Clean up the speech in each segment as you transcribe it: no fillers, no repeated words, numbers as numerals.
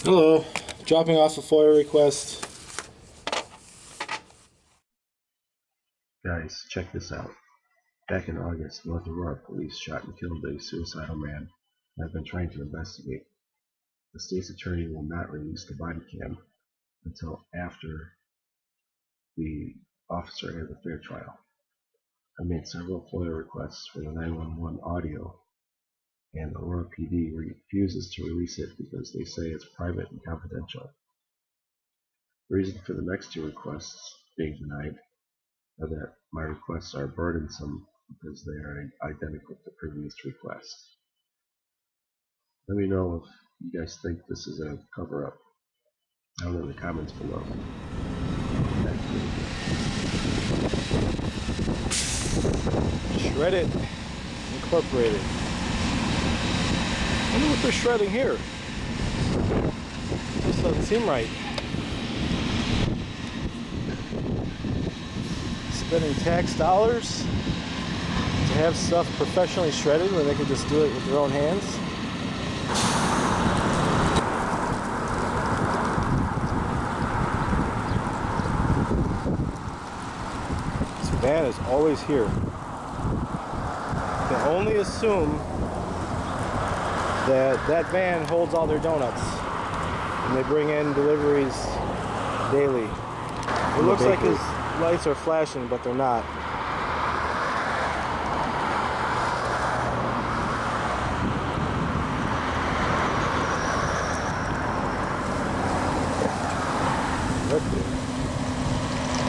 Hello, dropping off a FOIA request. Guys, check this out. Back in August, North Aurora police shot and killed a suicidal man and have been trying to investigate. The state's attorney will not release the body cam until after the officer has a fair trial. I made several FOIA requests for the 911 audio, and Aurora PD refuses to release it because they say it's private and confidential. The reason for the next two requests being denied are that my requests are burdensome because they are identical to previous requests. Let me know if you guys think this is a cover-up down in the comments below. Shredded, Incorporated. I wonder what they're shredding here. This doesn't seem right. Spending tax dollars to have stuff professionally shredded when they could just do it with their own hands. This van is always here. You can only assume that that van holds all their donuts and they bring in deliveries daily. It looks like his lights are flashing, but they're not.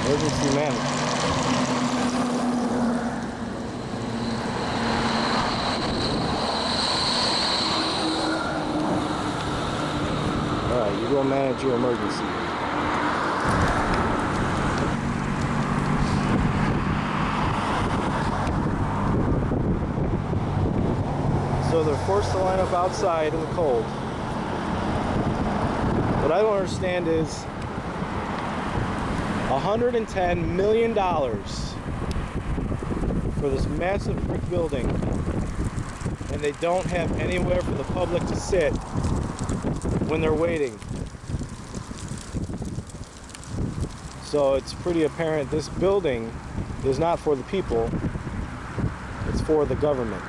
Emergency management. Alright, you go manage your emergency. So they're forced to line up outside in the cold. What I don't understand is $110 million for this massive brick building, and they don't have anywhere for the public to sit when they're waiting. So it's pretty apparent this building is not for the people, it's for the government.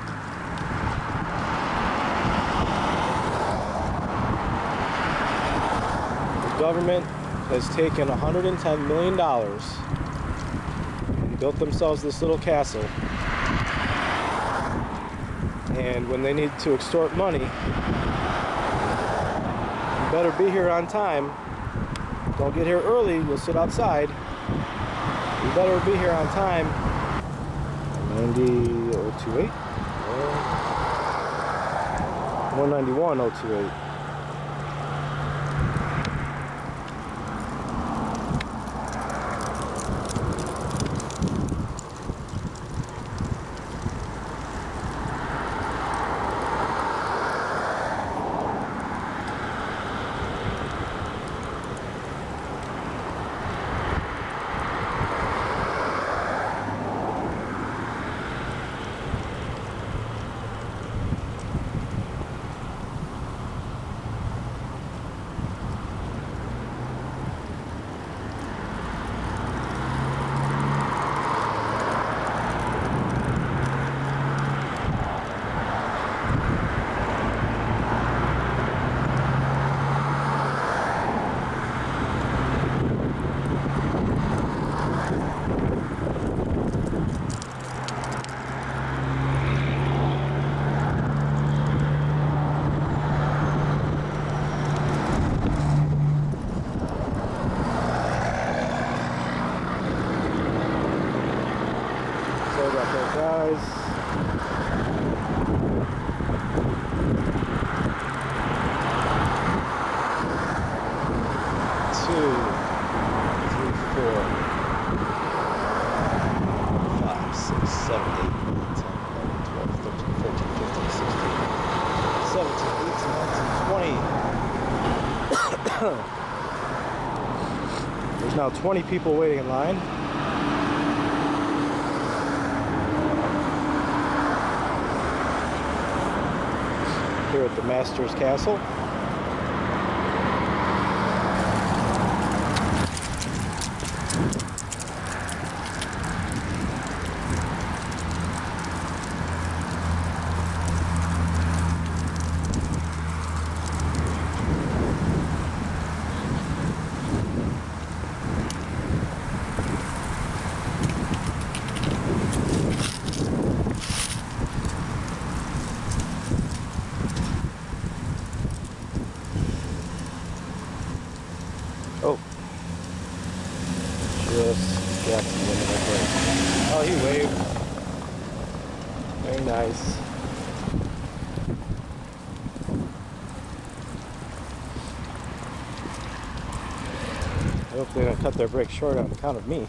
The government has taken $110 million and built themselves this little castle. And when they need to extort money, you better be here on time. Don't get here early, you'll sit outside. You better be here on time. 90028 191.028. Sorry about that, guys. Two, three, 4, 5, 6, 7, 8, 9, 10, 11, 12, 13, 14, 15, 16, 17, 18, 19, 20. There's now 20 people waiting in line. Here at the Master's Castle. Oh. Just got the limit of brake. Oh, he waved. Very nice. I hope they don't cut their brakes short on account of me.